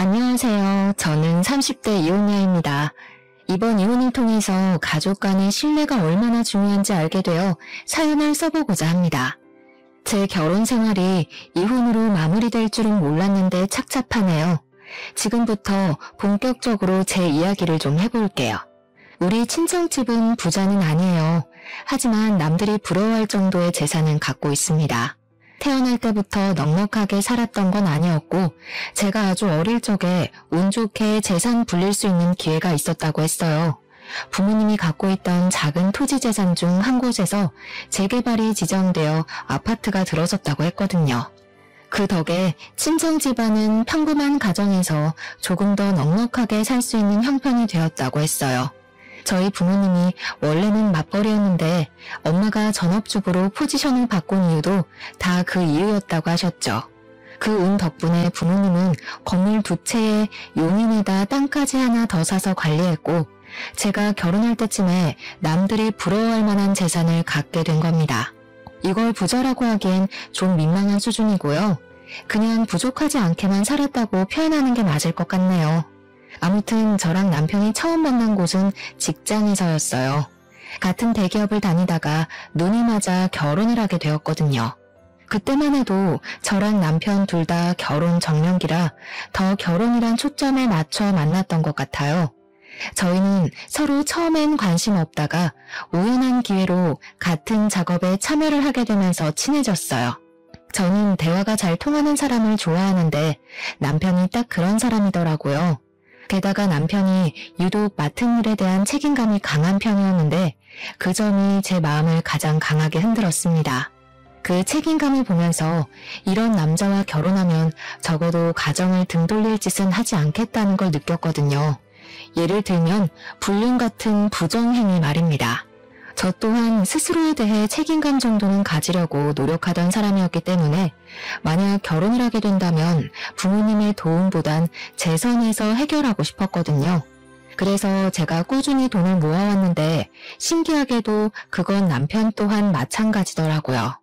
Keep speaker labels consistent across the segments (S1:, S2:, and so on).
S1: 안녕하세요. 저는 30대 이혼녀입니다. 이번 이혼을 통해서 가족 간의 신뢰가 얼마나 중요한지 알게 되어 사연을 써보고자 합니다. 제 결혼 생활이 이혼으로 마무리될 줄은 몰랐는데 착잡하네요. 지금부터 본격적으로 제 이야기를 좀 해볼게요. 우리 친정집은 부자는 아니에요. 하지만 남들이 부러워할 정도의 재산은 갖고 있습니다. 태어날 때부터 넉넉하게 살았던 건 아니었고 제가 아주 어릴 적에 운 좋게 재산 불릴 수 있는 기회가 있었다고 했어요. 부모님이 갖고 있던 작은 토지 재산 중 한 곳에서 재개발이 지정되어 아파트가 들어섰다고 했거든요. 그 덕에 친정 집안은 평범한 가정에서 조금 더 넉넉하게 살 수 있는 형편이 되었다고 했어요. 저희 부모님이 원래는 맞벌이였는데 엄마가 전업주부로 포지션을 바꾼 이유도 다 그 이유였다고 하셨죠. 그 운 덕분에 부모님은 건물 2채에 용인에다 땅까지 하나 더 사서 관리했고 제가 결혼할 때쯤에 남들이 부러워할 만한 재산을 갖게 된 겁니다. 이걸 부자라고 하기엔 좀 민망한 수준이고요. 그냥 부족하지 않게만 살았다고 표현하는 게 맞을 것 같네요. 아무튼 저랑 남편이 처음 만난 곳은 직장에서였어요. 같은 대기업을 다니다가 눈이 맞아 결혼을 하게 되었거든요. 그때만 해도 저랑 남편 둘 다 결혼 정년기라 더 결혼이란 초점에 맞춰 만났던 것 같아요. 저희는 서로 처음엔 관심 없다가 우연한 기회로 같은 작업에 참여를 하게 되면서 친해졌어요. 저는 대화가 잘 통하는 사람을 좋아하는데 남편이 딱 그런 사람이더라고요. 게다가 남편이 유독 맡은 일에 대한 책임감이 강한 편이었는데 그 점이 제 마음을 가장 강하게 흔들었습니다. 그 책임감을 보면서 이런 남자와 결혼하면 적어도 가정을 등 돌릴 짓은 하지 않겠다는 걸 느꼈거든요. 예를 들면 불륜 같은 부정행위 말입니다. 저 또한 스스로에 대해 책임감 정도는 가지려고 노력하던 사람이었기 때문에 만약 결혼을 하게 된다면 부모님의 도움보단 제 선에서 해결하고 싶었거든요. 그래서 제가 꾸준히 돈을 모아왔는데 신기하게도 그건 남편 또한 마찬가지더라고요.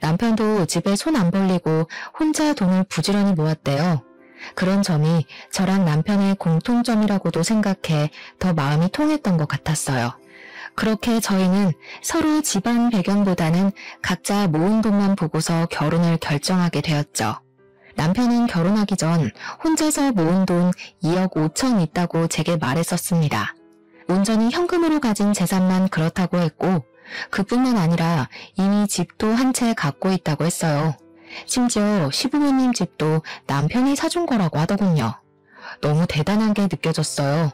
S1: 남편도 집에 손 안 벌리고 혼자 돈을 부지런히 모았대요. 그런 점이 저랑 남편의 공통점이라고도 생각해 더 마음이 통했던 것 같았어요. 그렇게 저희는 서로 집안 배경보다는 각자 모은 돈만 보고서 결혼을 결정하게 되었죠. 남편은 결혼하기 전 혼자서 모은 돈 2억 5천 있다고 제게 말했었습니다. 온전히 현금으로 가진 재산만 그렇다고 했고 그뿐만 아니라 이미 집도 한 채 갖고 있다고 했어요. 심지어 시부모님 집도 남편이 사준 거라고 하더군요. 너무 대단한 게 느껴졌어요.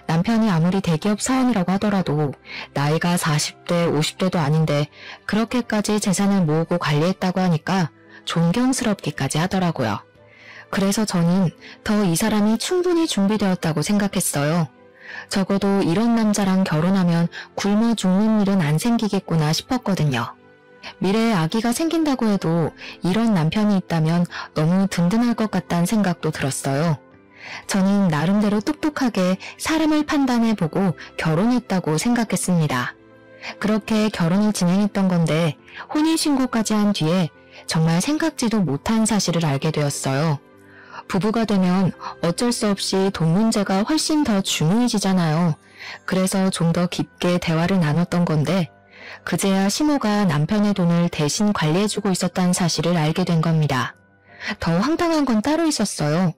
S1: 남편이 아무리 대기업 사원이라고 하더라도 나이가 40대, 50대도 아닌데 그렇게까지 재산을 모으고 관리했다고 하니까 존경스럽기까지 하더라고요. 그래서 저는 더 이 사람이 충분히 준비되었다고 생각했어요. 적어도 이런 남자랑 결혼하면 굶어 죽는 일은 안 생기겠구나 싶었거든요. 미래에 아기가 생긴다고 해도 이런 남편이 있다면 너무 든든할 것 같다는 생각도 들었어요. 저는 나름대로 똑똑하게 사람을 판단해보고 결혼했다고 생각했습니다. 그렇게 결혼을 진행했던 건데 혼인신고까지 한 뒤에 정말 생각지도 못한 사실을 알게 되었어요. 부부가 되면 어쩔 수 없이 돈 문제가 훨씬 더 중요해지잖아요. 그래서 좀 더 깊게 대화를 나눴던 건데 그제야 시모가 남편의 돈을 대신 관리해주고 있었다는 사실을 알게 된 겁니다. 더 황당한 건 따로 있었어요.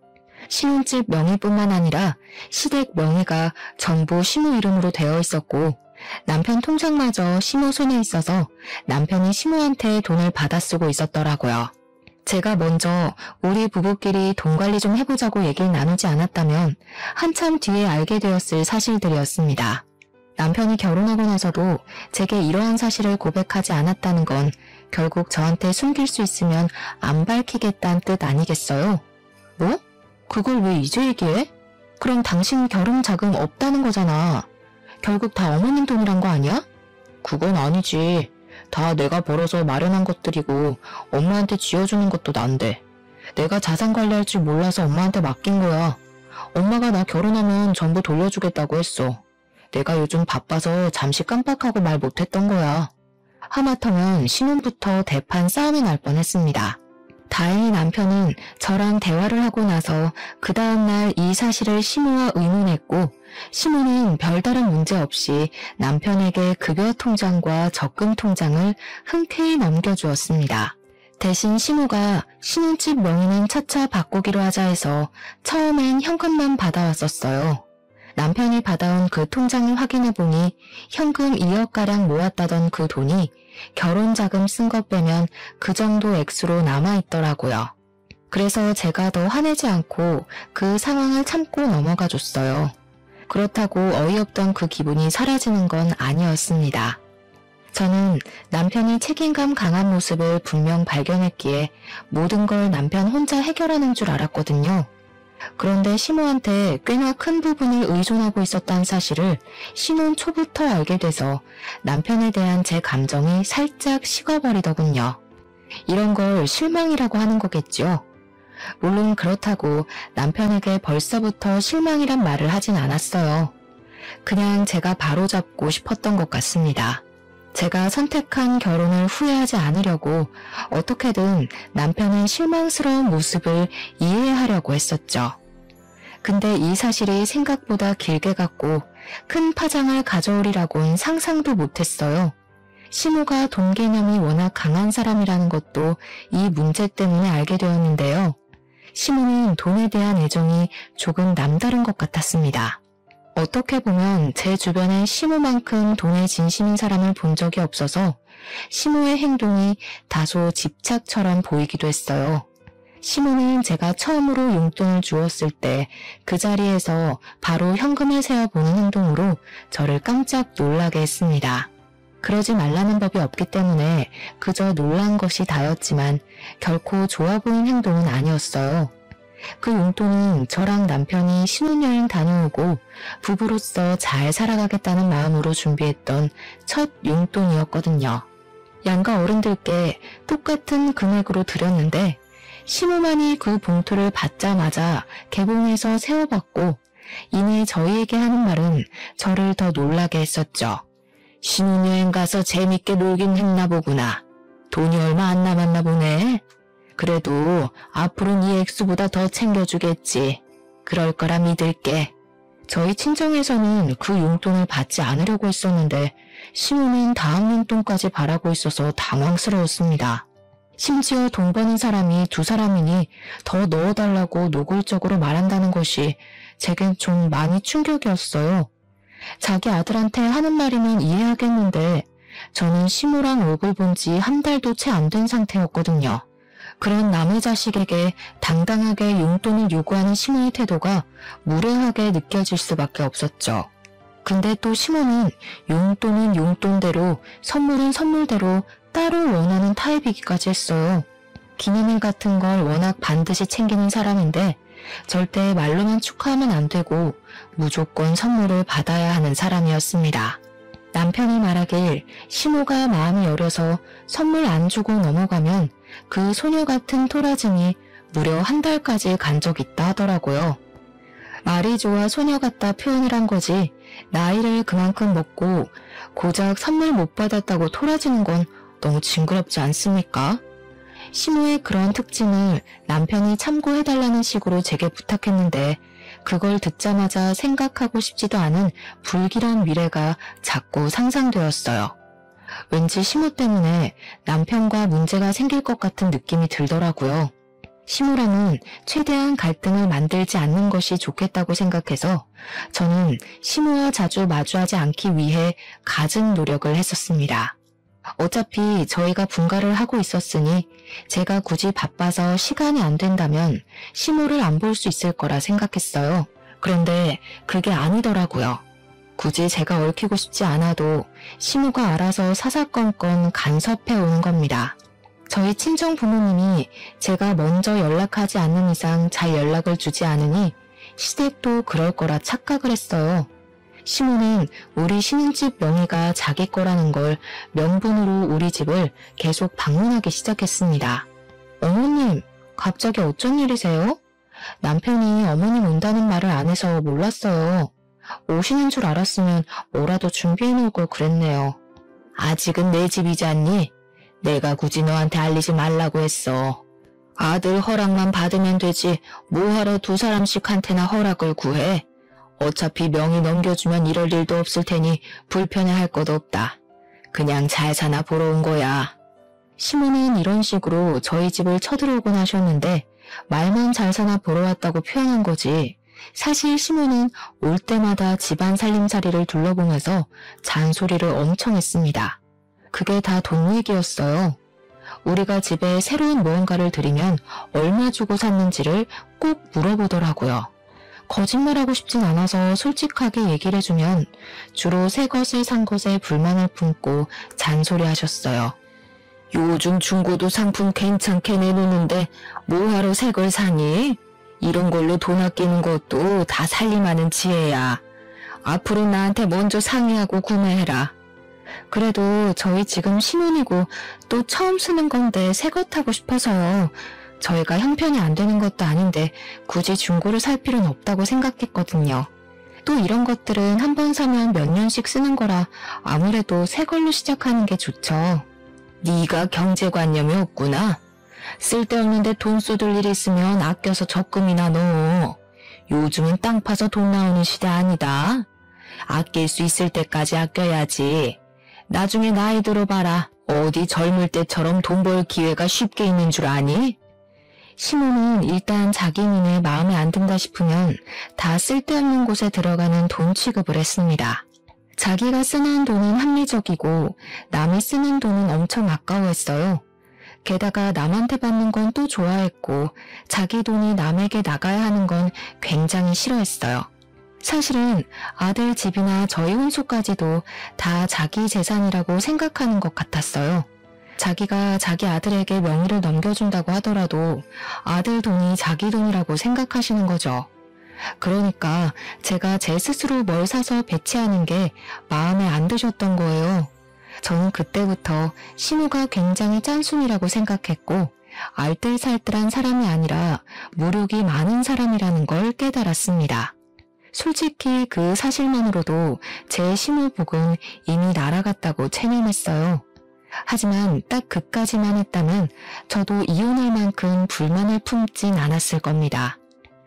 S1: 신혼집 명의뿐만 아니라 시댁 명의가 전부 시모 이름으로 되어 있었고 남편 통장마저 시모 손에 있어서 남편이 시모한테 돈을 받아 쓰고 있었더라고요. 제가 먼저 우리 부부끼리 돈 관리 좀 해보자고 얘기를 나누지 않았다면 한참 뒤에 알게 되었을 사실들이었습니다. 남편이 결혼하고 나서도 제게 이러한 사실을 고백하지 않았다는 건 결국 저한테 숨길 수 있으면 안 밝히겠다는 뜻 아니겠어요? 뭐? 그걸 왜 이제 얘기해? 그럼 당신 결혼 자금 없다는 거잖아. 결국 다 어머님 돈이란 거 아니야? 그건 아니지. 다 내가 벌어서 마련한 것들이고 엄마한테 쥐어주는 것도 난데. 내가 자산 관리할 줄 몰라서 엄마한테 맡긴 거야. 엄마가 나 결혼하면 전부 돌려주겠다고 했어. 내가 요즘 바빠서 잠시 깜빡하고 말 못했던 거야. 하마터면 신혼부터 대판 싸움이 날 뻔했습니다. 다행히 남편은 저랑 대화를 하고 나서 그 다음날 이 사실을 시모와 의논했고 시모는 별다른 문제 없이 남편에게 급여 통장과 적금 통장을 흔쾌히 넘겨주었습니다. 대신 시모가 신혼집 명의는 차차 바꾸기로 하자 해서 처음엔 현금만 받아왔었어요. 남편이 받아온 그 통장을 확인해보니 현금 2억가량 모았다던 그 돈이 결혼자금 쓴 것 빼면 그 정도 액수로 남아있더라고요. 그래서 제가 더 화내지 않고 그 상황을 참고 넘어가 줬어요. 그렇다고 어이없던 그 기분이 사라지는 건 아니었습니다. 저는 남편이 책임감 강한 모습을 분명 발견했기에 모든 걸 남편 혼자 해결하는 줄 알았거든요. 그런데 시모한테 꽤나 큰 부분을 의존하고 있었다는 사실을 신혼 초부터 알게 돼서 남편에 대한 제 감정이 살짝 식어버리더군요. 이런 걸 실망이라고 하는 거겠죠. 물론 그렇다고 남편에게 벌써부터 실망이란 말을 하진 않았어요. 그냥 제가 바로잡고 싶었던 것 같습니다. 제가 선택한 결혼을 후회하지 않으려고 어떻게든 남편의 실망스러운 모습을 이해하려고 했었죠. 근데 이 사실이 생각보다 길게 갔고 큰 파장을 가져오리라고는 상상도 못했어요. 시모가 돈 개념이 워낙 강한 사람이라는 것도 이 문제 때문에 알게 되었는데요. 시모는 돈에 대한 애정이 조금 남다른 것 같았습니다. 어떻게 보면 제 주변에 시모만큼 돈에 진심인 사람을 본 적이 없어서 시모의 행동이 다소 집착처럼 보이기도 했어요. 시모는 제가 처음으로 용돈을 주었을 때 그 자리에서 바로 현금을 세어보는 행동으로 저를 깜짝 놀라게 했습니다. 그러지 말라는 법이 없기 때문에 그저 놀란 것이 다였지만 결코 좋아 보이는 행동은 아니었어요. 그 용돈은 저랑 남편이 신혼여행 다녀오고 부부로서 잘 살아가겠다는 마음으로 준비했던 첫 용돈이었거든요. 양가 어른들께 똑같은 금액으로 드렸는데 시모만이 그 봉투를 받자마자 개봉해서 세어봤고 이내 저희에게 하는 말은 저를 더 놀라게 했었죠. 신혼여행 가서 재밌게 놀긴 했나 보구나. 돈이 얼마 안 남았나 보네. 그래도 앞으로는 이 액수보다 더 챙겨주겠지. 그럴 거라 믿을게. 저희 친정에서는 그 용돈을 받지 않으려고 했었는데 시모는 다음 용돈까지 바라고 있어서 당황스러웠습니다. 심지어 돈 버는 사람이 두 사람이니 더 넣어달라고 노골적으로 말한다는 것이 제겐 좀 많이 충격이었어요. 자기 아들한테 하는 말이면 이해하겠는데 저는 시모랑 얼굴 본 지 한 달도 채 안 된 상태였거든요. 그런 남의 자식에게 당당하게 용돈을 요구하는 시모의 태도가 무례하게 느껴질 수밖에 없었죠. 근데 또 시모는 용돈은 용돈대로 선물은 선물대로 따로 원하는 타입이기까지 했어요. 기념일 같은 걸 워낙 반드시 챙기는 사람인데 절대 말로만 축하하면 안 되고 무조건 선물을 받아야 하는 사람이었습니다. 남편이 말하길 시모가 마음이 여려서 선물 안 주고 넘어가면 그 소녀 같은 토라짐이 무려 한 달까지 간 적 있다 하더라고요. 말이 좋아 소녀 같다 표현을 한 거지 나이를 그만큼 먹고 고작 선물 못 받았다고 토라지는 건 너무 징그럽지 않습니까? 시모의 그런 특징을 남편이 참고해달라는 식으로 제게 부탁했는데 그걸 듣자마자 생각하고 싶지도 않은 불길한 미래가 자꾸 상상되었어요. 왠지 시모 때문에 남편과 문제가 생길 것 같은 느낌이 들더라고요. 시모랑은 최대한 갈등을 만들지 않는 것이 좋겠다고 생각해서 저는 시모와 자주 마주하지 않기 위해 갖은 노력을 했었습니다. 어차피 저희가 분가를 하고 있었으니 제가 굳이 바빠서 시간이 안 된다면 시모를 안 볼 수 있을 거라 생각했어요. 그런데 그게 아니더라고요. 굳이 제가 얽히고 싶지 않아도 시모가 알아서 사사건건 간섭해 오는 겁니다. 저희 친정 부모님이 제가 먼저 연락하지 않는 이상 잘 연락을 주지 않으니 시댁도 그럴 거라 착각을 했어요. 시모는 우리 신혼집 명의가 자기 거라는 걸 명분으로 우리 집을 계속 방문하기 시작했습니다. 어머님, 갑자기 어쩐 일이세요? 남편이 어머님 온다는 말을 안 해서 몰랐어요. 오시는 줄 알았으면 뭐라도 준비해 놓을 걸 그랬네요. 아직은 내 집이지 않니? 내가 굳이 너한테 알리지 말라고 했어. 아들 허락만 받으면 되지 뭐하러 두 사람씩한테나 허락을 구해. 어차피 명의 넘겨주면 이럴 일도 없을 테니 불편해할 것 없다. 그냥 잘 사나 보러 온 거야. 시모는 이런 식으로 저희 집을 쳐들어오곤 하셨는데 말만 잘 사나 보러 왔다고 표현한 거지. 사실 시모는 올 때마다 집안 살림살이를 둘러보면서 잔소리를 엄청 했습니다. 그게 다 돈 얘기였어요. 우리가 집에 새로운 무언가를 들이면 얼마 주고 샀는지를 꼭 물어보더라고요. 거짓말하고 싶진 않아서 솔직하게 얘기를 해주면 주로 새 것을 산 것에 불만을 품고 잔소리하셨어요. 요즘 중고도 상품 괜찮게 내놓는데 뭐하러 새 걸 사니? 이런 걸로 돈 아끼는 것도 다 살림하는 지혜야. 앞으로 나한테 먼저 상의하고 구매해라. 그래도 저희 지금 신혼이고 또 처음 쓰는 건데 새 것 타고 싶어서요. 저희가 형편이 안 되는 것도 아닌데 굳이 중고를 살 필요는 없다고 생각했거든요. 또 이런 것들은 한 번 사면 몇 년씩 쓰는 거라 아무래도 새 걸로 시작하는 게 좋죠. 네가 경제관념이 없구나. 쓸데없는데 돈 쏟을 일 있으면 아껴서 적금이나 넣어. 요즘은 땅 파서 돈 나오는 시대 아니다. 아낄 수 있을 때까지 아껴야지. 나중에 나이 들어봐라. 어디 젊을 때처럼 돈 벌 기회가 쉽게 있는 줄 아니? 시모는 일단 자기 눈에 마음에 안 든다 싶으면 다 쓸데없는 곳에 들어가는 돈 취급을 했습니다. 자기가 쓰는 돈은 합리적이고 남이 쓰는 돈은 엄청 아까워했어요. 게다가 남한테 받는 건 또 좋아했고 자기 돈이 남에게 나가야 하는 건 굉장히 싫어했어요. 사실은 아들 집이나 저희 혼수까지도 다 자기 재산이라고 생각하는 것 같았어요. 자기가 자기 아들에게 명의를 넘겨준다고 하더라도 아들 돈이 자기 돈이라고 생각하시는 거죠. 그러니까 제가 제 스스로 뭘 사서 배치하는 게 마음에 안 드셨던 거예요. 저는 그때부터 시모가 굉장히 짠순이라고 생각했고 알뜰살뜰한 사람이 아니라 무력이 많은 사람이라는 걸 깨달았습니다. 솔직히 그 사실만으로도 제 시모복은 이미 날아갔다고 체념했어요. 하지만 딱 그까지만 했다면 저도 이혼할 만큼 불만을 품진 않았을 겁니다.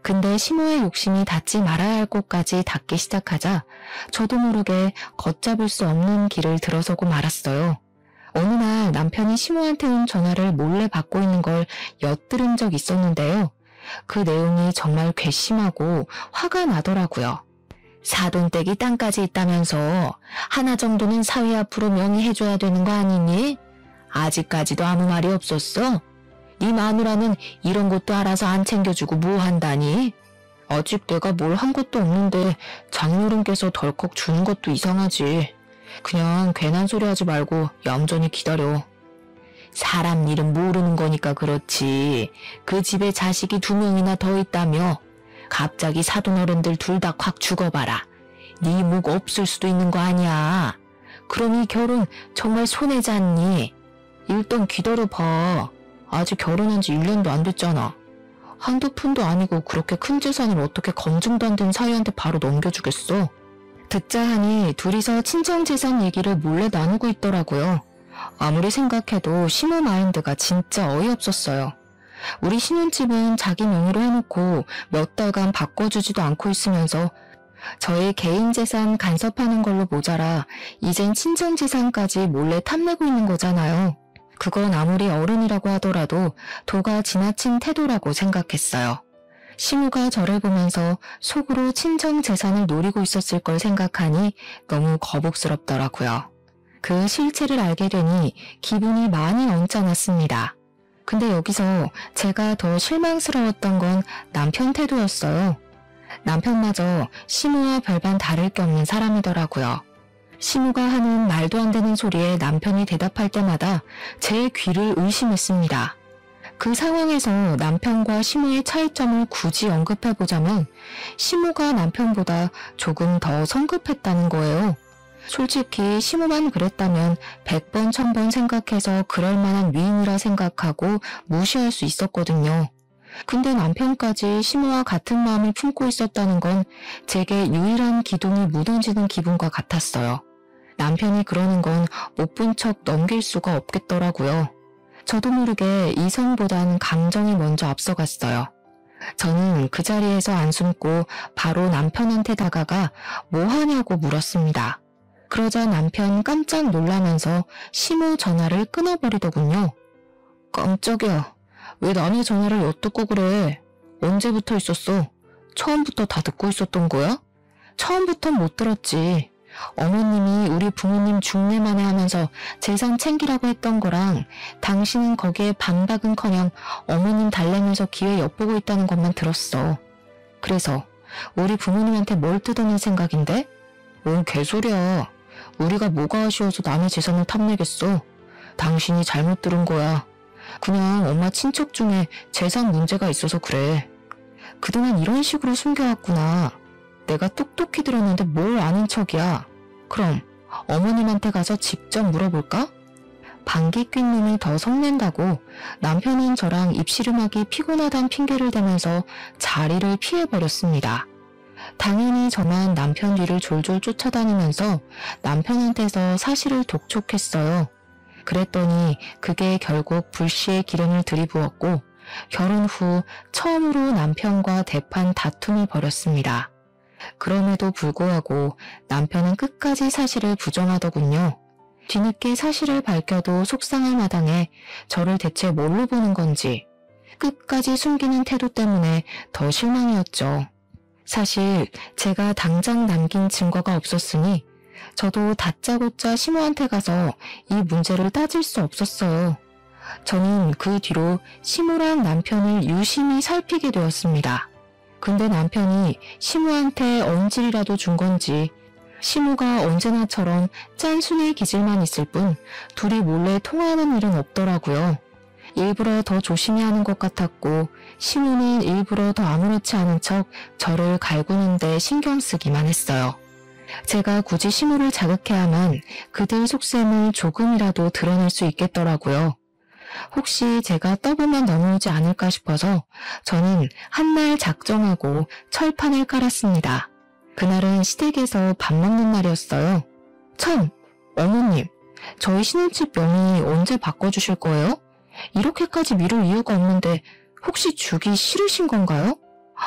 S1: 근데 시모의 욕심이 닿지 말아야 할 곳까지 닿기 시작하자 저도 모르게 걷잡을 수 없는 길을 들어서고 말았어요. 어느 날 남편이 시모한테 온 전화를 몰래 받고 있는 걸 엿들은 적 있었는데요. 그 내용이 정말 괘씸하고 화가 나더라고요. 사돈댁이 땅까지 있다면서 하나 정도는 사위 앞으로 명의해줘야 되는 거 아니니? 아직까지도 아무 말이 없었어? 네 마누라는 이런 것도 알아서 안 챙겨주고 뭐 한다니? 아직 내가 뭘 한 것도 없는데 장노름께서 덜컥 주는 것도 이상하지. 그냥 괜한 소리 하지 말고 얌전히 기다려. 사람 일은 모르는 거니까 그렇지. 그 집에 자식이 2명이나 더 있다며. 갑자기 사돈어른들 둘 다 확 죽어봐라. 네 목 없을 수도 있는 거 아니야. 그럼 이 결혼 정말 손해지 않니? 일단 기다려봐. 아직 결혼한 지 1년도 안 됐잖아. 한두 푼도 아니고 그렇게 큰 재산을 어떻게 검증도 안 된 사위한테 바로 넘겨주겠어? 듣자 하니 둘이서 친정재산 얘기를 몰래 나누고 있더라고요. 아무리 생각해도 시모 마인드가 진짜 어이없었어요. 우리 신혼집은 자기 명의로 해놓고 몇 달간 바꿔주지도 않고 있으면서 저희 개인 재산 간섭하는 걸로 모자라 이젠 친정재산까지 몰래 탐내고 있는 거잖아요. 그건 아무리 어른이라고 하더라도 도가 지나친 태도라고 생각했어요. 시모가 저를 보면서 속으로 친정 재산을 노리고 있었을 걸 생각하니 너무 거북스럽더라고요. 그 실체를 알게 되니 기분이 많이 언짢았습니다. 근데 여기서 제가 더 실망스러웠던 건 남편 태도였어요. 남편마저 시모와 별반 다를 게 없는 사람이더라고요. 시모가 하는 말도 안 되는 소리에 남편이 대답할 때마다 제 귀를 의심했습니다. 그 상황에서 남편과 시모의 차이점을 굳이 언급해보자면 시모가 남편보다 조금 더 성급했다는 거예요. 솔직히 시모만 그랬다면 100번 1000번 생각해서 그럴 만한 위인이라 생각하고 무시할 수 있었거든요. 근데 남편까지 시모와 같은 마음을 품고 있었다는 건 제게 유일한 기둥이 무너지는 기분과 같았어요. 남편이 그러는 건 못 본 척 넘길 수가 없겠더라고요. 저도 모르게 이성보단 감정이 먼저 앞서갔어요. 저는 그 자리에서 안 숨고 바로 남편한테 다가가 뭐 하냐고 물었습니다. 그러자 남편 깜짝 놀라면서 시모 전화를 끊어버리더군요. 깜짝이야. 왜 남의 전화를 엿듣고 그래? 언제부터 있었어? 처음부터 다 듣고 있었던 거야? 처음부턴 못 들었지. 어머님이 우리 부모님 중매만에 하면서 재산 챙기라고 했던 거랑 당신은 거기에 반박은커녕 어머님 달래면서 기회 엿보고 있다는 것만 들었어. 그래서 우리 부모님한테 뭘 뜯어낼 생각인데? 뭔 개소리야. 우리가 뭐가 아쉬워서 남의 재산을 탐내겠어. 당신이 잘못 들은 거야. 그냥 엄마 친척 중에 재산 문제가 있어서 그래. 그동안 이런 식으로 숨겨왔구나. 내가 똑똑히 들었는데 뭘 아는 척이야. 그럼 어머님한테 가서 직접 물어볼까? 방귀 낀 놈이 더 성낸다고 남편은 저랑 입씨름하기 피곤하단 핑계를 대면서 자리를 피해버렸습니다. 당연히 저만 남편 뒤를 졸졸 쫓아다니면서 남편한테서 사실을 독촉했어요. 그랬더니 그게 결국 불씨에 기름을 들이부었고 결혼 후 처음으로 남편과 대판 다툼을 벌였습니다. 그럼에도 불구하고 남편은 끝까지 사실을 부정하더군요. 뒤늦게 사실을 밝혀도 속상할 마당에 저를 대체 뭘로 보는 건지 끝까지 숨기는 태도 때문에 더 실망이었죠. 사실 제가 당장 남긴 증거가 없었으니 저도 다짜고짜 시모한테 가서 이 문제를 따질 수 없었어요. 저는 그 뒤로 시모랑 남편을 유심히 살피게 되었습니다. 근데 남편이 시모한테 언질이라도 준 건지 시모가 언제나처럼 짠순의 기질만 있을 뿐 둘이 몰래 통화하는 일은 없더라고요. 일부러 더 조심히 하는 것 같았고 시모는 일부러 더 아무렇지 않은 척 저를 갈구는데 신경 쓰기만 했어요. 제가 굳이 시모를 자극해야만 그들 속셈을 조금이라도 드러낼 수 있겠더라고요. 혹시 제가 떠보면 넘어오지 않을까 싶어서 저는 한날 작정하고 철판을 깔았습니다. 그날은 시댁에서 밥 먹는 날이었어요. 참, 어머님, 저희 신혼집 명의 언제 바꿔주실 거예요? 이렇게까지 미룰 이유가 없는데 혹시 주기 싫으신 건가요?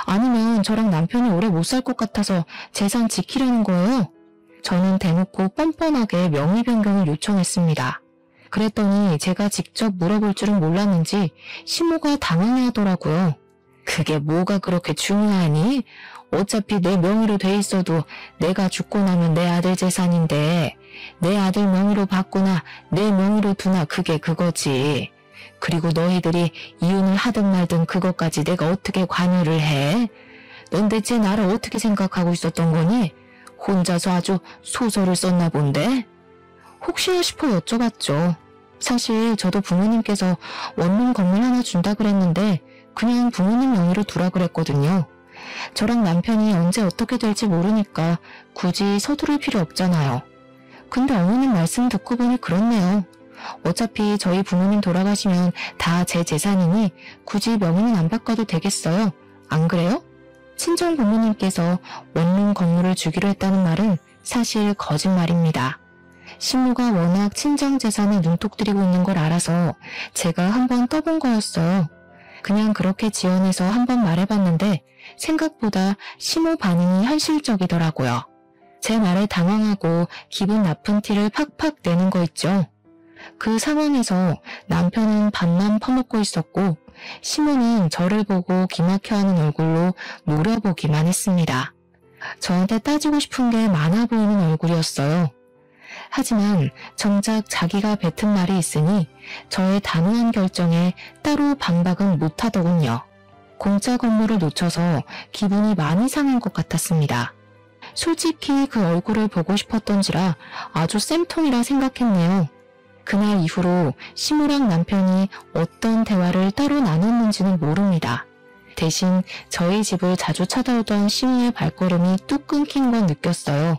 S1: 아니면 저랑 남편이 오래 못 살 것 같아서 재산 지키려는 거예요? 저는 대놓고 뻔뻔하게 명의 변경을 요청했습니다. 그랬더니 제가 직접 물어볼 줄은 몰랐는지 시모가 당황해하더라고요. 그게 뭐가 그렇게 중요하니? 어차피 내 명의로 돼 있어도 내가 죽고 나면 내 아들 재산인데 내 아들 명의로 바꾸나 내 명의로 두나 그게 그거지. 그리고 너희들이 이혼을 하든 말든 그것까지 내가 어떻게 관여를 해? 넌 대체 나를 어떻게 생각하고 있었던 거니? 혼자서 아주 소설을 썼나 본데? 혹시나 싶어 여쭤봤죠. 사실 저도 부모님께서 원룸 건물 하나 준다 그랬는데 그냥 부모님 명의로 두라 그랬거든요. 저랑 남편이 언제 어떻게 될지 모르니까 굳이 서두를 필요 없잖아요. 근데 어머님 말씀 듣고 보니 그렇네요. 어차피 저희 부모님 돌아가시면 다 제 재산이니 굳이 명의는 안 바꿔도 되겠어요. 안 그래요? 친정 부모님께서 원룸 건물을 주기로 했다는 말은 사실 거짓말입니다. 시모가 워낙 친정 재산에 눈독 들이고 있는 걸 알아서 제가 한번 떠본 거였어요. 그냥 그렇게 지원해서 한번 말해봤는데 생각보다 시모 반응이 현실적이더라고요. 제 말에 당황하고 기분 나쁜 티를 팍팍 내는 거 있죠. 그 상황에서 남편은 밥만 퍼먹고 있었고 시모는 저를 보고 기막혀하는 얼굴로 노려보기만 했습니다. 저한테 따지고 싶은 게 많아 보이는 얼굴이었어요. 하지만 정작 자기가 뱉은 말이 있으니 저의 단호한 결정에 따로 반박은 못하더군요. 공짜 건물을 놓쳐서 기분이 많이 상한 것 같았습니다. 솔직히 그 얼굴을 보고 싶었던지라 아주 쌤통이라 생각했네요. 그날 이후로 시모랑 남편이 어떤 대화를 따로 나눴는지는 모릅니다. 대신 저희 집을 자주 찾아오던 시모의 발걸음이 뚝 끊긴 건 느꼈어요.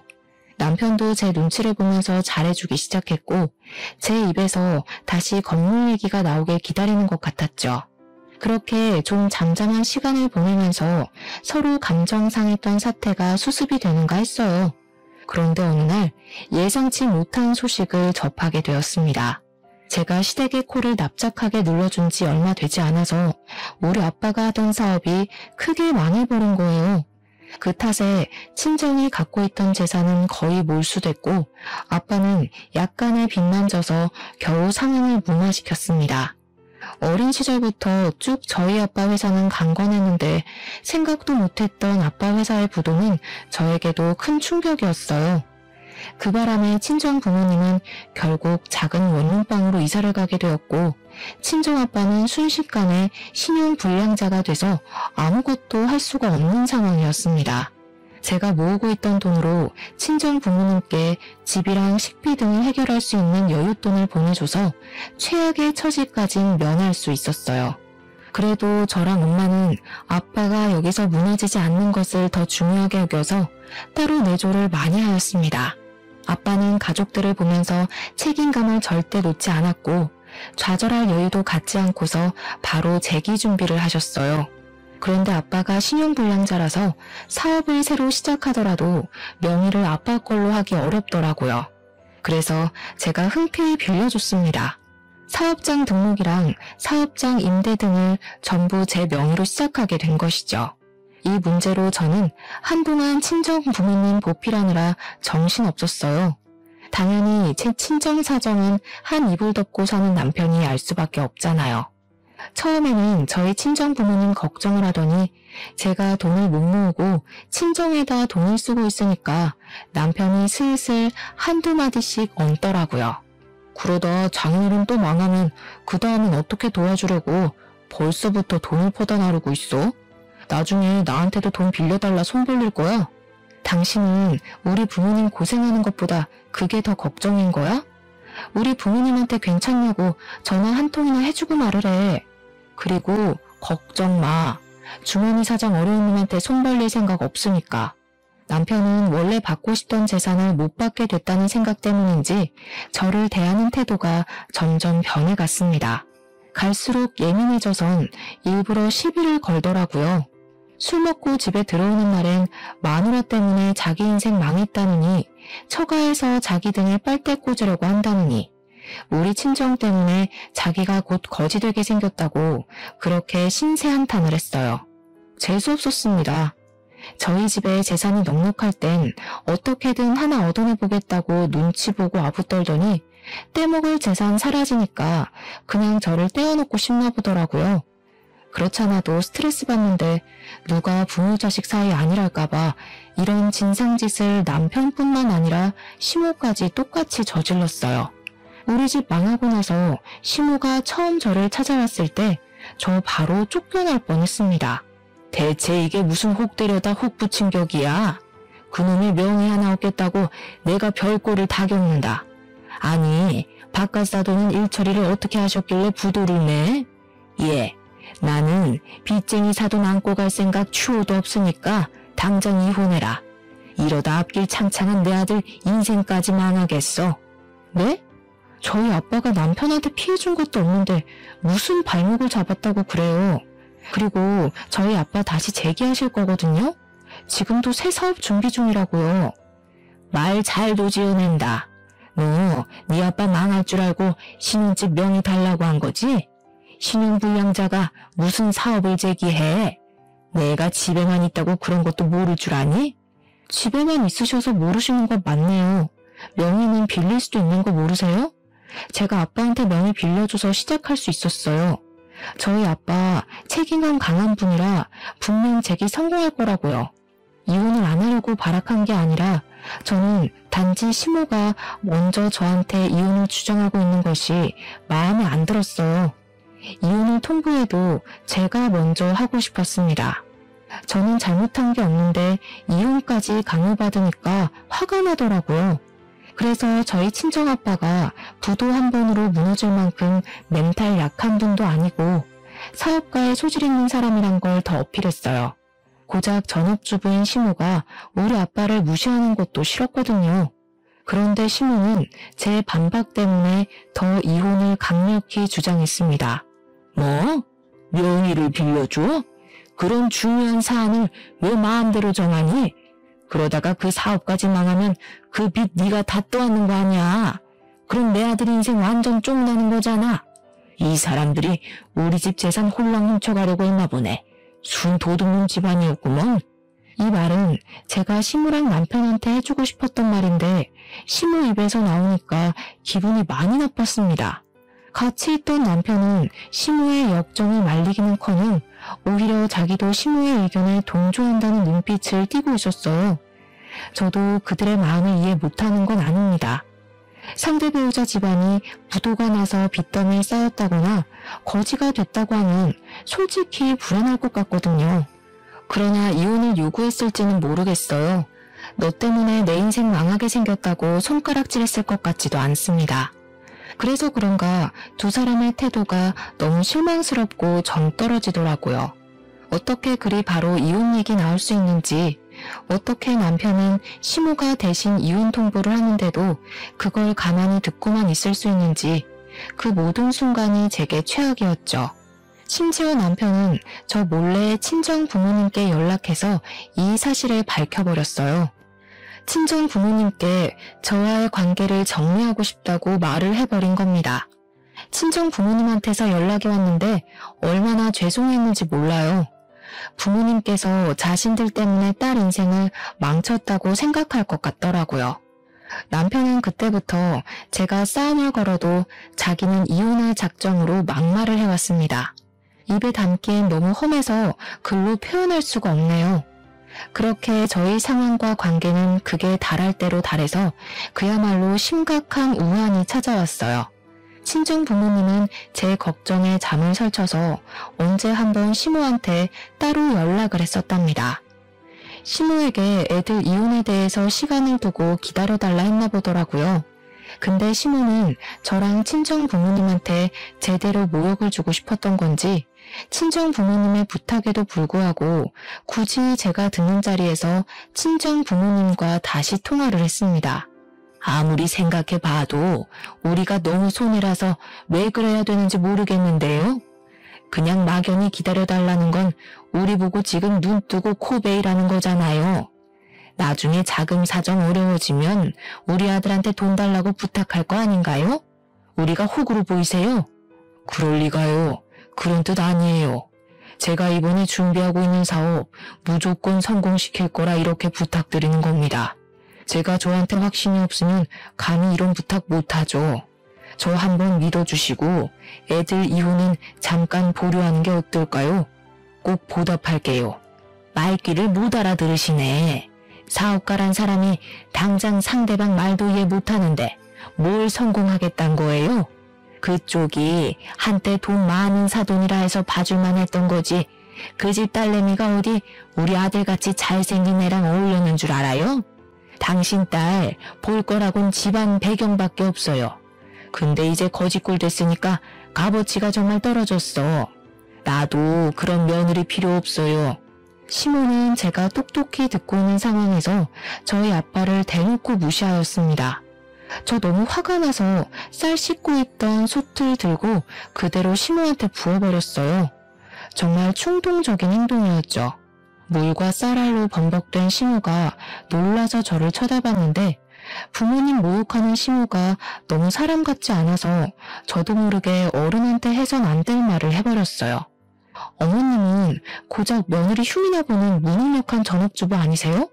S1: 남편도 제 눈치를 보면서 잘해주기 시작했고 제 입에서 다시 건물 얘기가 나오길 기다리는 것 같았죠. 그렇게 좀 잠잠한 시간을 보내면서 서로 감정 상했던 사태가 수습이 되는가 했어요. 그런데 어느 날 예상치 못한 소식을 접하게 되었습니다. 제가 시댁의 코를 납작하게 눌러준 지 얼마 되지 않아서 우리 아빠가 하던 사업이 크게 망해버린 거예요. 그 탓에 친정이 갖고 있던 재산은 거의 몰수됐고 아빠는 약간의 빚만 져서 겨우 상황을 무마시켰습니다. 어린 시절부터 쭉 저희 아빠 회사는 강건했는데 생각도 못했던 아빠 회사의 부도는 저에게도 큰 충격이었어요. 그 바람에 친정 부모님은 결국 작은 원룸방으로 이사를 가게 되었고 친정아빠는 순식간에 신용불량자가 돼서 아무것도 할 수가 없는 상황이었습니다. 제가 모으고 있던 돈으로 친정 부모님께 집이랑 식비 등을 해결할 수 있는 여윳돈을 보내줘서 최악의 처지까진 면할 수 있었어요. 그래도 저랑 엄마는 아빠가 여기서 무너지지 않는 것을 더 중요하게 여겨서 따로 내조를 많이 하였습니다. 아빠는 가족들을 보면서 책임감을 절대 놓지 않았고 좌절할 여유도 갖지 않고서 바로 재기 준비를 하셨어요. 그런데 아빠가 신용불량자라서 사업을 새로 시작하더라도 명의를 아빠 걸로 하기 어렵더라고요. 그래서 제가 흔쾌히 빌려줬습니다. 사업장 등록이랑 사업장 임대 등을 전부 제 명의로 시작하게 된 것이죠. 이 문제로 저는 한동안 친정 부모님 보필하느라 정신없었어요. 당연히 제 친정 사정은 한 이불 덮고 사는 남편이 알 수밖에 없잖아요. 처음에는 저희 친정 부모님 걱정을 하더니 제가 돈을 못 모으고 친정에다 돈을 쓰고 있으니까 남편이 슬슬 한두 마디씩 얹더라고요. 그러다 장인어른 또 망하면 그 다음은 어떻게 도와주려고 벌써부터 돈을 퍼다 나르고 있어? 나중에 나한테도 돈 빌려달라 손 벌릴 거야? 당신은 우리 부모님 고생하는 것보다 그게 더 걱정인 거야? 우리 부모님한테 괜찮냐고 전화 한 통이나 해주고 말으래. 그리고 걱정 마. 주머니 사정 어려운 놈한테 손 벌릴 생각 없으니까. 남편은 원래 받고 싶던 재산을 못 받게 됐다는 생각 때문인지 저를 대하는 태도가 점점 변해갔습니다. 갈수록 예민해져선 일부러 시비를 걸더라고요. 술 먹고 집에 들어오는 날엔 마누라 때문에 자기 인생 망했다느니 처가에서 자기 등에 빨대 꽂으려고 한다느니 우리 친정 때문에 자기가 곧 거지 되게 생겼다고 그렇게 신세한탄을 했어요. 재수없었습니다. 저희 집에 재산이 넉넉할 땐 어떻게든 하나 얻어내보겠다고 눈치 보고 아부떨더니 떼먹을 재산 사라지니까 그냥 저를 떼어놓고 싶나 보더라고요. 그렇잖아도 스트레스 받는데 누가 부모 자식 사이 아니랄까봐 이런 진상짓을 남편뿐만 아니라 시모까지 똑같이 저질렀어요. 우리 집 망하고 나서 시모가 처음 저를 찾아왔을 때 저 바로 쫓겨날 뻔했습니다. 대체 이게 무슨 혹 때려다 혹 붙인 격이야? 그놈의 명의 하나 얻겠다고 내가 별꼴을 다 겪는다. 아니 바깥 사돈은 일처리를 어떻게 하셨길래 부도를 내? 예, 나는 빚쟁이 사돈 안고 갈 생각 추호도 없으니까 당장 이혼해라. 이러다 앞길 창창한 내 아들 인생까지 망하겠어. 네? 저희 아빠가 남편한테 피해준 것도 없는데 무슨 발목을 잡았다고 그래요. 그리고 저희 아빠 다시 재기하실 거거든요. 지금도 새 사업 준비 중이라고요. 말 잘도 지어낸다. 너 네 아빠 망할 줄 알고 신혼집 명의 달라고 한 거지? 신용불량자가 무슨 사업을 제기해? 내가 집에만 있다고 그런 것도 모를 줄 아니? 집에만 있으셔서 모르시는 것 맞네요. 명의는 빌릴 수도 있는 거 모르세요? 제가 아빠한테 명의 빌려줘서 시작할 수 있었어요. 저희 아빠 책임감 강한 분이라 분명 재기 성공할 거라고요. 이혼을 안 하려고 발악한 게 아니라 저는 단지 시모가 먼저 저한테 이혼을 주장하고 있는 것이 마음에 안 들었어요. 이혼을 통보해도 제가 먼저 하고 싶었습니다. 저는 잘못한 게 없는데 이혼까지 강요받으니까 화가 나더라고요. 그래서 저희 친정아빠가 부도 한 번으로 무너질 만큼 멘탈 약한 분도 아니고 사업가에 소질 있는 사람이란 걸 더 어필했어요. 고작 전업주부인 시모가 우리 아빠를 무시하는 것도 싫었거든요. 그런데 시모는 제 반박 때문에 더 이혼을 강력히 주장했습니다. 뭐? 명의를 빌려줘? 그런 중요한 사안을 왜 마음대로 정하니? 그러다가 그 사업까지 망하면 그 빚 네가 다 떠안는 거 아니야. 그럼 내 아들 인생 완전 쫑나는 거잖아. 이 사람들이 우리 집 재산 홀랑 훔쳐가려고 했나 보네. 순 도둑놈 집안이었구먼. 이 말은 제가 시무랑 남편한테 해주고 싶었던 말인데 시무 입에서 나오니까 기분이 많이 나빴습니다. 같이 있던 남편은 시무의 역정을 말리기는커녕 오히려 자기도 시무의 의견에 동조한다는 눈빛을 띠고 있었어요. 저도 그들의 마음을 이해 못하는 건 아닙니다. 상대 배우자 집안이 부도가 나서 빚더미에 쌓였다거나 거지가 됐다고 하면 솔직히 불안할 것 같거든요. 그러나 이혼을 요구했을지는 모르겠어요. 너 때문에 내 인생 망하게 생겼다고 손가락질했을 것 같지도 않습니다. 그래서 그런가 두 사람의 태도가 너무 실망스럽고 정 떨어지더라고요. 어떻게 그리 바로 이혼 얘기 나올 수 있는지, 어떻게 남편은 시무가 대신 이혼 통보를 하는데도 그걸 가만히 듣고만 있을 수 있는지, 그 모든 순간이 제게 최악이었죠. 심지어 남편은 저 몰래 친정 부모님께 연락해서 이 사실을 밝혀버렸어요. 친정 부모님께 저와의 관계를 정리하고 싶다고 말을 해버린 겁니다. 친정 부모님한테서 연락이 왔는데 얼마나 죄송했는지 몰라요. 부모님께서 자신들 때문에 딸 인생을 망쳤다고 생각할 것 같더라고요. 남편은 그때부터 제가 싸움을 걸어도 자기는 이혼할 작정으로 막말을 해왔습니다. 입에 담기엔 너무 험해서 글로 표현할 수가 없네요. 그렇게 저희 상황과 관계는 극에 달할 대로 달해서 그야말로 심각한 우환이 찾아왔어요. 친정 부모님은 제 걱정에 잠을 설쳐서 언제 한번 시무한테 따로 연락을 했었답니다. 시무에게 애들 이혼에 대해서 시간을 두고 기다려달라 했나 보더라고요. 근데 시무는 저랑 친정 부모님한테 제대로 모욕을 주고 싶었던 건지 친정 부모님의 부탁에도 불구하고 굳이 제가 듣는 자리에서 친정 부모님과 다시 통화를 했습니다. 아무리 생각해봐도 우리가 너무 손해라서 왜 그래야 되는지 모르겠는데요. 그냥 막연히 기다려달라는 건 우리 보고 지금 눈 뜨고 코 베이라는 거잖아요. 나중에 자금 사정 어려워지면 우리 아들한테 돈 달라고 부탁할 거 아닌가요? 우리가 호구로 보이세요? 그럴 리가요. 그런 뜻 아니에요. 제가 이번에 준비하고 있는 사업 무조건 성공시킬 거라 이렇게 부탁드리는 겁니다. 제가 저한테 확신이 없으면 감히 이런 부탁 못하죠. 저 한번 믿어주시고 애들 이혼은 잠깐 보류하는 게 어떨까요? 꼭 보답할게요. 말귀를 못 알아들으시네. 사업가란 사람이 당장 상대방 말도 이해 못하는데 뭘 성공하겠단 거예요? 그쪽이 한때 돈 많은 사돈이라 해서 봐줄만 했던 거지. 그 집 딸내미가 어디 우리 아들같이 잘생긴 애랑 어울렸는 줄 알아요? 당신 딸 볼 거라곤 집안 배경밖에 없어요. 근데 이제 거지꼴 됐으니까 값어치가 정말 떨어졌어. 나도 그런 며느리 필요 없어요. 시모는 제가 똑똑히 듣고 있는 상황에서 저희 아빠를 대놓고 무시하였습니다. 저 너무 화가 나서 쌀 씻고 있던 솥을 들고 그대로 시모한테 부어버렸어요. 정말 충동적인 행동이었죠. 물과 쌀알로 범벅된 시모가 놀라서 저를 쳐다봤는데 부모님 모욕하는 시모가 너무 사람 같지 않아서 저도 모르게 어른한테 해선 안 될 말을 해버렸어요. 어머님은 고작 며느리 흉이나 보는 무능력한 전업주부 아니세요?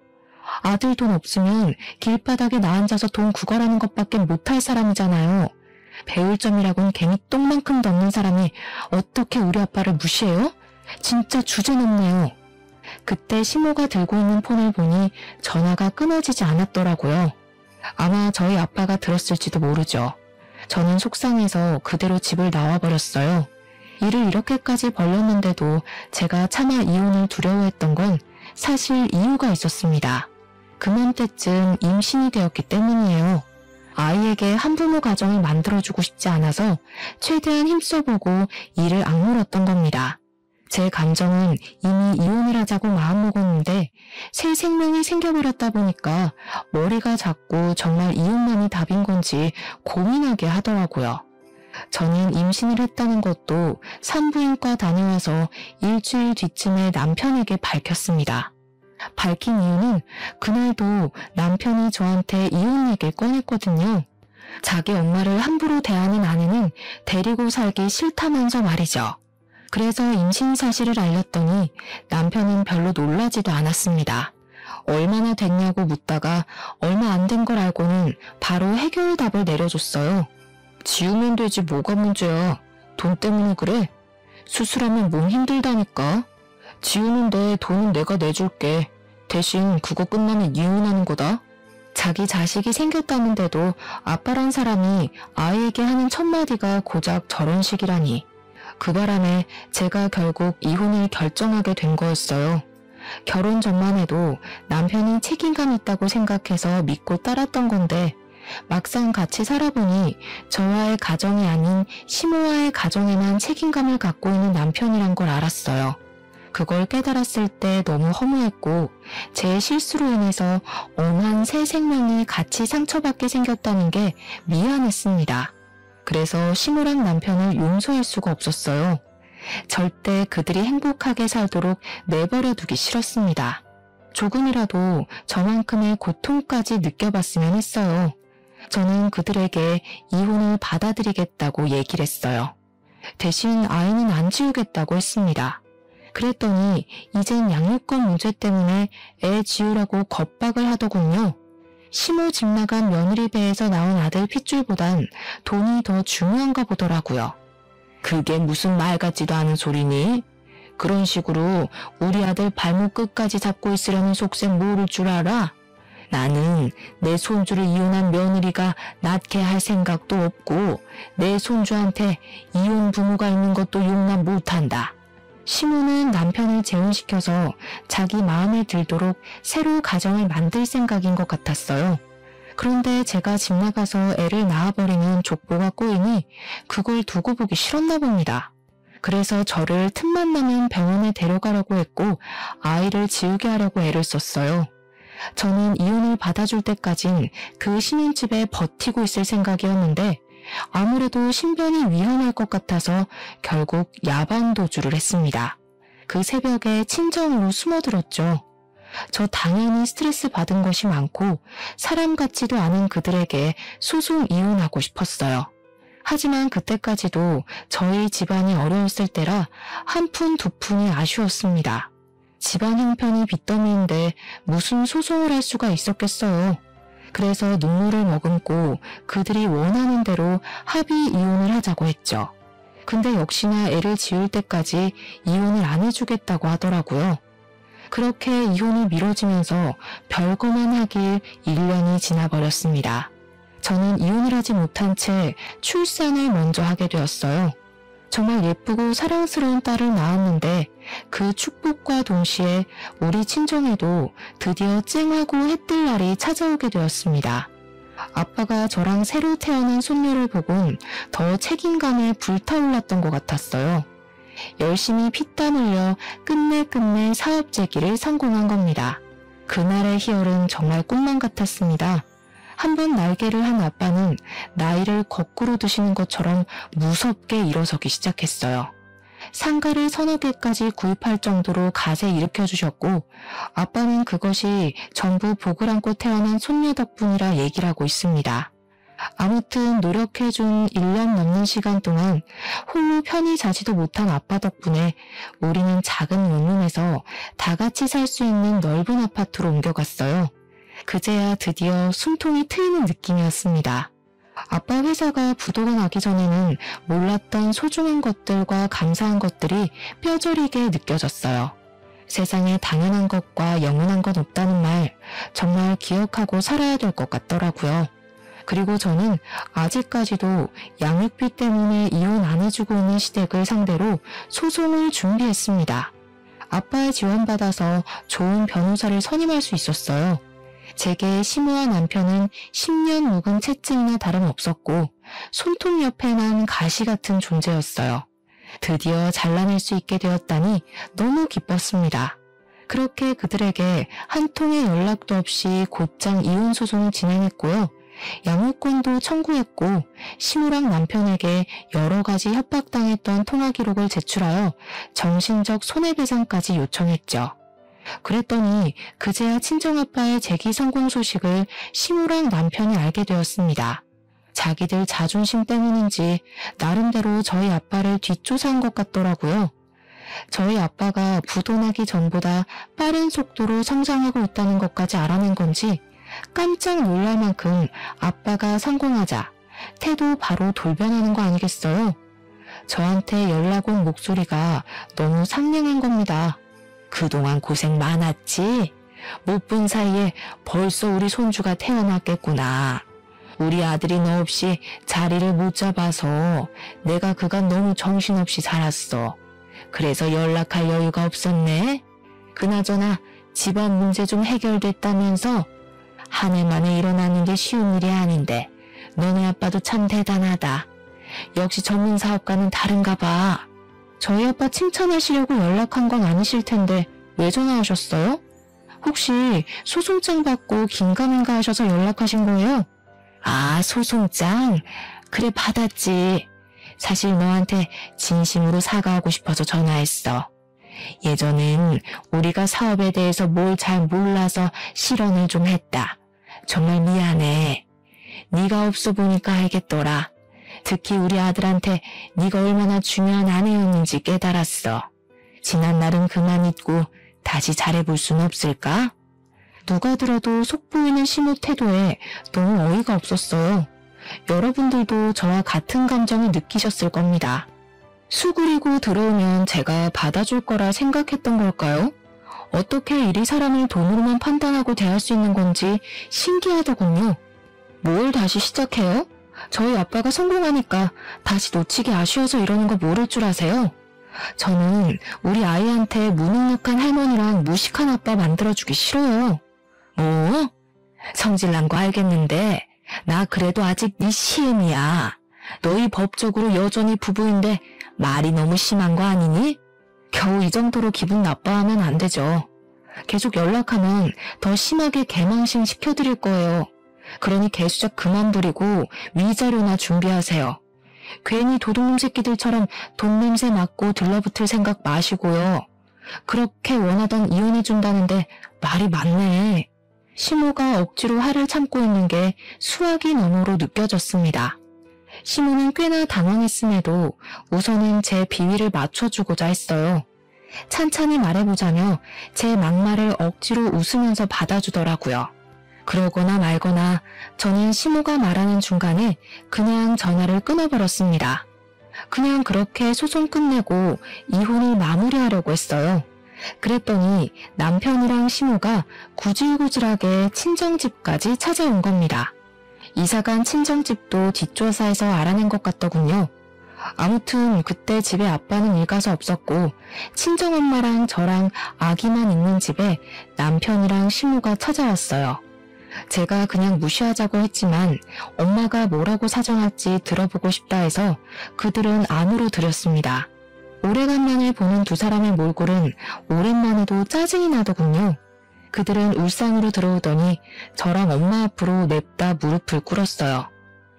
S1: 아들 돈 없으면 길바닥에 나앉아서 돈 구걸하는 것밖에 못할 사람이잖아요. 배울 점이라곤 개미 똥만큼도 없는 사람이 어떻게 우리 아빠를 무시해요? 진짜 주제넘네요. 그때 시모가 들고 있는 폰을 보니 전화가 끊어지지 않았더라고요. 아마 저희 아빠가 들었을지도 모르죠. 저는 속상해서 그대로 집을 나와버렸어요. 일을 이렇게까지 벌렸는데도 제가 차마 이혼을 두려워했던 건 사실 이유가 있었습니다. 그맘때쯤 임신이 되었기 때문이에요. 아이에게 한부모 가정을 만들어주고 싶지 않아서 최대한 힘써보고 일을 악물었던 겁니다. 제 감정은 이미 이혼을 하자고 마음먹었는데 새 생명이 생겨버렸다 보니까 머리가 작고 정말 이혼만이 답인 건지 고민하게 하더라고요. 저는 임신을 했다는 것도 산부인과 다녀와서 일주일 뒤쯤에 남편에게 밝혔습니다. 밝힌 이유는 그날도 남편이 저한테 이혼 얘기를 꺼냈거든요. 자기 엄마를 함부로 대하는 아내는 데리고 살기 싫다면서 말이죠. 그래서 임신 사실을 알렸더니 남편은 별로 놀라지도 않았습니다. 얼마나 됐냐고 묻다가 얼마 안 된 걸 알고는 바로 해결답을 내려줬어요. 지우면 되지 뭐가 문제야. 돈 때문에 그래? 수술하면 몸 힘들다니까. 지우는데 돈은 내가 내줄게. 대신 그거 끝나면 이혼하는 거다. 자기 자식이 생겼다는데도 아빠란 사람이 아이에게 하는 첫마디가 고작 저런 식이라니. 그 바람에 제가 결국 이혼을 결정하게 된 거였어요. 결혼 전만 해도 남편이 책임감 있다고 생각해서 믿고 따랐던 건데 막상 같이 살아보니 저와의 가정이 아닌 시모와의 가정에만 책임감을 갖고 있는 남편이란 걸 알았어요. 그걸 깨달았을 때 너무 허무했고 제 실수로 인해서 엄한 새 생명이 같이 상처받게 생겼다는 게 미안했습니다. 그래서 시모랑 남편을 용서할 수가 없었어요. 절대 그들이 행복하게 살도록 내버려 두기 싫었습니다. 조금이라도 저만큼의 고통까지 느껴봤으면 했어요. 저는 그들에게 이혼을 받아들이겠다고 얘기를 했어요. 대신 아이는 안 지우겠다고 했습니다. 그랬더니 이젠 양육권 문제 때문에 애 지우라고 겁박을 하더군요. 시모 집 나간 며느리 배에서 나온 아들 핏줄보단 돈이 더 중요한가 보더라고요. 그게 무슨 말 같지도 않은 소리니? 그런 식으로 우리 아들 발목 끝까지 잡고 있으려는 속셈 모를 줄 알아? 나는 내 손주를 이혼한 며느리가 낳게 할 생각도 없고 내 손주한테 이혼 부모가 있는 것도 용납 못한다. 시모는 남편을 재혼시켜서 자기 마음에 들도록 새로 가정을 만들 생각인 것 같았어요. 그런데 제가 집 나가서 애를 낳아버리는 족보가 꼬이니 그걸 두고 보기 싫었나 봅니다. 그래서 저를 틈만 나면 병원에 데려가려고 했고 아이를 지우게 하려고 애를 썼어요. 저는 이혼을 받아줄 때까진 그 신혼집에 버티고 있을 생각이었는데 아무래도 신변이 위험할 것 같아서 결국 야반 도주를 했습니다. 그 새벽에 친정으로 숨어들었죠. 저 당연히 스트레스 받은 것이 많고 사람 같지도 않은 그들에게 소송 이혼하고 싶었어요. 하지만 그때까지도 저희 집안이 어려웠을 때라 한 푼 두 푼이 아쉬웠습니다. 집안 형편이 빚더미인데 무슨 소송을 할 수가 있었겠어요. 그래서 눈물을 머금고 그들이 원하는 대로 합의 이혼을 하자고 했죠. 근데 역시나 애를 지울 때까지 이혼을 안 해주겠다고 하더라고요. 그렇게 이혼이 미뤄지면서 별거만 하길 1년이 지나버렸습니다. 저는 이혼을 하지 못한 채 출산을 먼저 하게 되었어요. 정말 예쁘고 사랑스러운 딸을 낳았는데 그 축복과 동시에 우리 친정에도 드디어 쨍하고 해뜰 날이 찾아오게 되었습니다. 아빠가 저랑 새로 태어난 손녀를 보곤 더 책임감에 불타올랐던 것 같았어요. 열심히 피땀 흘려 끝내 사업 재기를 성공한 겁니다. 그날의 희열은 정말 꿈만 같았습니다. 한번 날개를 한 아빠는 나이를 거꾸로 드시는 것처럼 무섭게 일어서기 시작했어요. 상가를 서너 개까지 구입할 정도로 갓에 일으켜주셨고 아빠는 그것이 전부 복을 안고 태어난 손녀 덕분이라 얘기를 하고 있습니다. 아무튼 노력해준 1년 넘는 시간 동안 홀로 편히 자지도 못한 아빠 덕분에 우리는 작은 원룸에서 다 같이 살 수 있는 넓은 아파트로 옮겨갔어요. 그제야 드디어 숨통이 트이는 느낌이었습니다. 아빠 회사가 부도가 나기 전에는 몰랐던 소중한 것들과 감사한 것들이 뼈저리게 느껴졌어요. 세상에 당연한 것과 영원한 건 없다는 말 정말 기억하고 살아야 될 것 같더라고요. 그리고 저는 아직까지도 양육비 때문에 이혼 안 해주고 있는 시댁을 상대로 소송을 준비했습니다. 아빠의 지원받아서 좋은 변호사를 선임할 수 있었어요. 제게 시모와 남편은 10년 묵은 채증이나 다름없었고 손톱 옆에 난 가시 같은 존재였어요. 드디어 잘라낼 수 있게 되었다니 너무 기뻤습니다. 그렇게 그들에게 한 통의 연락도 없이 곧장 이혼 소송을 진행했고요. 양육권도 청구했고 시모랑 남편에게 여러 가지 협박당했던 통화 기록을 제출하여 정신적 손해배상까지 요청했죠. 그랬더니 그제야 친정아빠의 재기 성공 소식을 시모랑 남편이 알게 되었습니다. 자기들 자존심 때문인지 나름대로 저희 아빠를 뒷조사한 것 같더라고요. 저희 아빠가 부도나기 전보다 빠른 속도로 성장하고 있다는 것까지 알아낸 건지 깜짝 놀랄 만큼 아빠가 성공하자 태도 바로 돌변하는 거 아니겠어요? 저한테 연락 온 목소리가 너무 상냥한 겁니다. 그동안 고생 많았지? 못 본 사이에 벌써 우리 손주가 태어났겠구나. 우리 아들이 너 없이 자리를 못 잡아서 내가 그간 너무 정신없이 살았어. 그래서 연락할 여유가 없었네. 그나저나 집안 문제 좀 해결됐다면서? 한 해 만에 일어나는 게 쉬운 일이 아닌데 너네 아빠도 참 대단하다. 역시 전문 사업가는 다른가 봐. 저희 아빠 칭찬하시려고 연락한 건 아니실 텐데 왜 전화하셨어요? 혹시 소송장 받고 긴가민가 하셔서 연락하신 거예요? 아, 소송장? 그래, 받았지. 사실 너한테 진심으로 사과하고 싶어서 전화했어. 예전엔 우리가 사업에 대해서 뭘 잘 몰라서 실언을 좀 했다. 정말 미안해. 네가 없어 보니까 알겠더라. 특히 우리 아들한테 네가 얼마나 중요한 아내였는지 깨달았어. 지난 날은 그만 잊고 다시 잘해볼 순 없을까? 누가 들어도 속보이는 시모 태도에 너무 어이가 없었어요. 여러분들도 저와 같은 감정을 느끼셨을 겁니다. 수그리고 들어오면 제가 받아줄 거라 생각했던 걸까요? 어떻게 이리 사람을 돈으로만 판단하고 대할 수 있는 건지 신기하더군요. 뭘 다시 시작해요? 저희 아빠가 성공하니까 다시 놓치기 아쉬워서 이러는 거 모를 줄 아세요? 저는 우리 아이한테 무능력한 할머니랑 무식한 아빠 만들어주기 싫어요. 뭐? 성질난 거 알겠는데 나 그래도 아직 네 시엠이야. 너희 법적으로 여전히 부부인데 말이 너무 심한 거 아니니? 겨우 이 정도로 기분 나빠하면 안 되죠. 계속 연락하면 더 심하게 개망신 시켜드릴 거예요. 그러니 개수작 그만 부리고 위자료나 준비하세요. 괜히 도둑놈 새끼들처럼 돈 냄새 맡고 들러붙을 생각 마시고요. 그렇게 원하던 이혼해준다는데 말이 많네. 시모가 억지로 화를 참고 있는 게 수학이 너머로 느껴졌습니다. 시모는 꽤나 당황했음에도 우선은 제 비위를 맞춰주고자 했어요. 찬찬히 말해보자며 제 막말을 억지로 웃으면서 받아주더라고요. 그러거나 말거나 저는 시모가 말하는 중간에 그냥 전화를 끊어버렸습니다. 그냥 그렇게 소송 끝내고 이혼을 마무리하려고 했어요. 그랬더니 남편이랑 시모가 구질구질하게 친정집까지 찾아온 겁니다. 이사간 친정집도 뒷조사에서 알아낸 것 같더군요. 아무튼 그때 집에 아빠는 일가서 없었고 친정엄마랑 저랑 아기만 있는 집에 남편이랑 시모가 찾아왔어요. 제가 그냥 무시하자고 했지만 엄마가 뭐라고 사정할지 들어보고 싶다 해서 그들은 안으로 들였습니다. 오래간만에 보는 두 사람의 몰골은 오랜만에도 짜증이 나더군요. 그들은 울상으로 들어오더니 저랑 엄마 앞으로 냅다 무릎을 꿇었어요.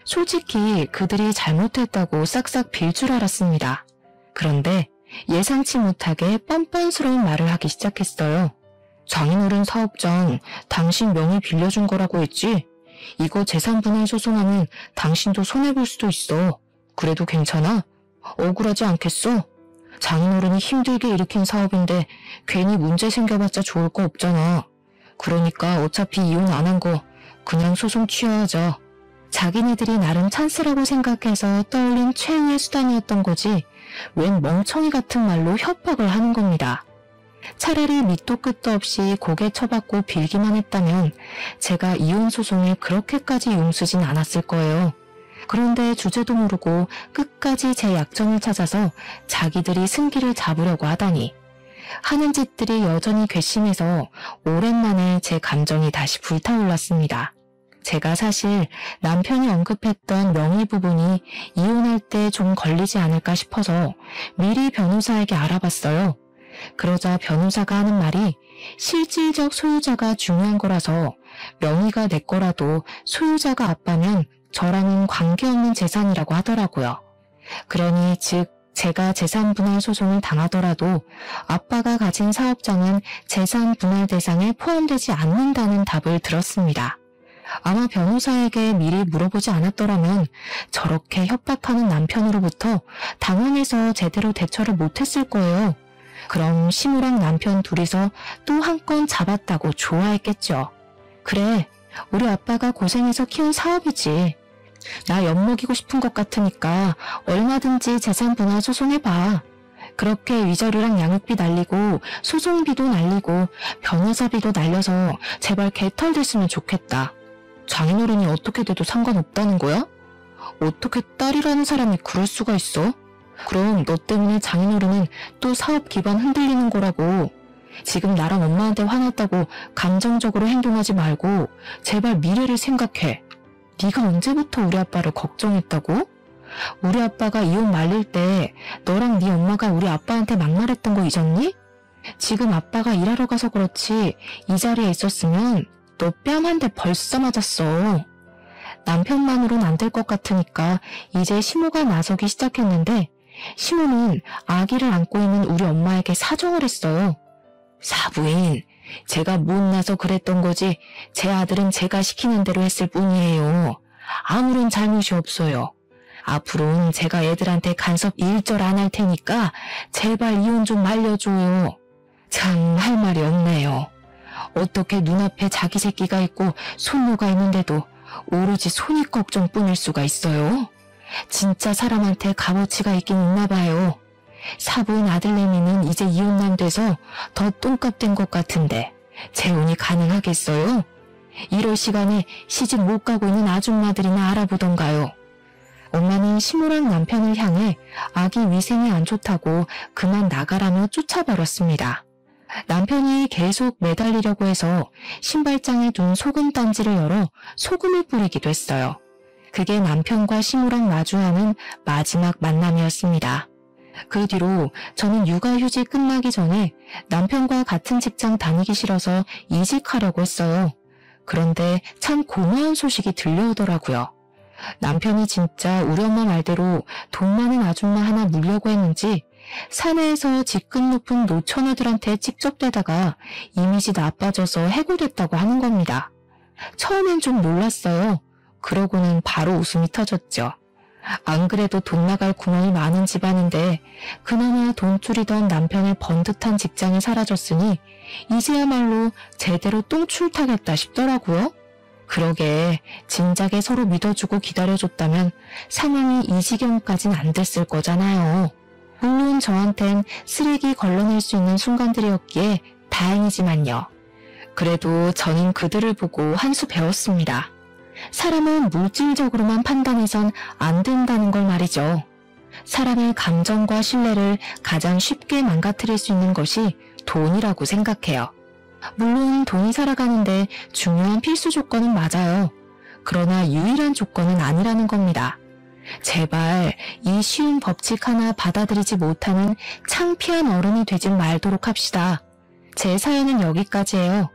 S1: 솔직히 그들이 잘못했다고 싹싹 빌 줄 알았습니다. 그런데 예상치 못하게 뻔뻔스러운 말을 하기 시작했어요. 장인어른 사업장 당신 명의 빌려준 거라고 했지? 이거 재산분할 소송하면 당신도 손해볼 수도 있어. 그래도 괜찮아? 억울하지 않겠어? 장인어른이 힘들게 일으킨 사업인데 괜히 문제 생겨봤자 좋을 거 없잖아. 그러니까 어차피 이혼 안 한 거 그냥 소송 취하하자. 자기네들이 나름 찬스라고 생각해서 떠올린 최후의 수단이었던 거지 웬 멍청이 같은 말로 협박을 하는 겁니다. 차라리 밑도 끝도 없이 고개 쳐박고 빌기만 했다면 제가 이혼 소송을 그렇게까지 용쓰진 않았을 거예요. 그런데 주제도 모르고 끝까지 제 약점을 찾아서 자기들이 승기를 잡으려고 하다니. 하는 짓들이 여전히 괘씸해서 오랜만에 제 감정이 다시 불타올랐습니다. 제가 사실 남편이 언급했던 명의 부분이 이혼할 때 좀 걸리지 않을까 싶어서 미리 변호사에게 알아봤어요. 그러자 변호사가 하는 말이 실질적 소유자가 중요한 거라서 명의가 내 거라도 소유자가 아빠면 저랑은 관계없는 재산이라고 하더라고요. 그러니 즉 제가 재산 분할 소송을 당하더라도 아빠가 가진 사업장은 재산 분할 대상에 포함되지 않는다는 답을 들었습니다. 아마 변호사에게 미리 물어보지 않았더라면 저렇게 협박하는 남편으로부터 당황해서 제대로 대처를 못했을 거예요. 그럼 시무랑 남편 둘이서 또 한 건 잡았다고 좋아했겠죠. 그래, 우리 아빠가 고생해서 키운 사업이지. 나 엿먹이고 싶은 것 같으니까 얼마든지 재산 분할 소송해봐. 그렇게 위자료랑 양육비 날리고 소송비도 날리고 변호사비도 날려서 제발 개털됐으면 좋겠다. 장인어른이 어떻게 돼도 상관없다는 거야? 어떻게 딸이라는 사람이 그럴 수가 있어? 그럼 너 때문에 장인어른은 또 사업 기반 흔들리는 거라고. 지금 나랑 엄마한테 화났다고 감정적으로 행동하지 말고 제발 미래를 생각해. 네가 언제부터 우리 아빠를 걱정했다고? 우리 아빠가 이혼 말릴 때 너랑 네 엄마가 우리 아빠한테 막말했던 거 잊었니? 지금 아빠가 일하러 가서 그렇지 이 자리에 있었으면 너 뺨 한 대 벌써 맞았어. 남편만으론 안 될 것 같으니까 이제 시모가 나서기 시작했는데 시모는 아기를 안고 있는 우리 엄마에게 사정을 했어요. 사부인, 제가 못나서 그랬던 거지 제 아들은 제가 시키는 대로 했을 뿐이에요. 아무런 잘못이 없어요. 앞으로는 제가 애들한테 간섭 일절 안 할 테니까 제발 이혼 좀 말려줘요. 참 할 말이 없네요. 어떻게 눈앞에 자기 새끼가 있고 손녀가 있는데도 오로지 손익 걱정뿐일 수가 있어요. 진짜 사람한테 값어치가 있긴 있나 봐요. 사부인 아들내미는 이제 이혼남 돼서 더 똥값 된 것 같은데 재혼이 가능하겠어요? 이럴 시간에 시집 못 가고 있는 아줌마들이나 알아보던가요. 엄마는 시모랑 남편을 향해 아기 위생이 안 좋다고 그만 나가라며 쫓아버렸습니다. 남편이 계속 매달리려고 해서 신발장에 둔 소금 단지를 열어 소금을 뿌리기도 했어요. 그게 남편과 시모랑 마주하는 마지막 만남이었습니다. 그 뒤로 저는 육아휴직 끝나기 전에 남편과 같은 직장 다니기 싫어서 이직하려고 했어요. 그런데 참 고마운 소식이 들려오더라고요. 남편이 진짜 우리 엄마 말대로 돈 많은 아줌마 하나 물려고 했는지 사내에서 직급 높은 노처녀들한테 찍적대다가 이미지 나빠져서 해고됐다고 하는 겁니다. 처음엔 좀 놀랐어요. 그러고는 바로 웃음이 터졌죠. 안 그래도 돈 나갈 구멍이 많은 집안인데 그나마 돈줄이던 남편의 번듯한 직장이 사라졌으니 이제야말로 제대로 똥출 타겠다 싶더라고요. 그러게 진작에 서로 믿어주고 기다려줬다면 상황이 이 지경까진 안 됐을 거잖아요. 물론 저한텐 쓰레기 걸러낼 수 있는 순간들이었기에 다행이지만요. 그래도 저는 그들을 보고 한 수 배웠습니다. 사람은 물질적으로만 판단해선 안 된다는 걸 말이죠. 사람의 감정과 신뢰를 가장 쉽게 망가뜨릴 수 있는 것이 돈이라고 생각해요. 물론 돈이 살아가는데 중요한 필수 조건은 맞아요. 그러나 유일한 조건은 아니라는 겁니다. 제발 이 쉬운 법칙 하나 받아들이지 못하는 창피한 어른이 되지 말도록 합시다. 제 사연은 여기까지예요.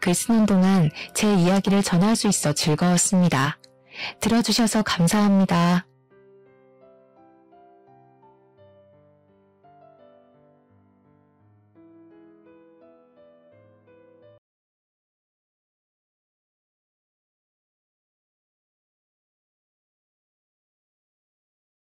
S1: 글 쓰는 동안 제 이야기를 전할 수 있어 즐거웠습니다. 들어주셔서 감사합니다.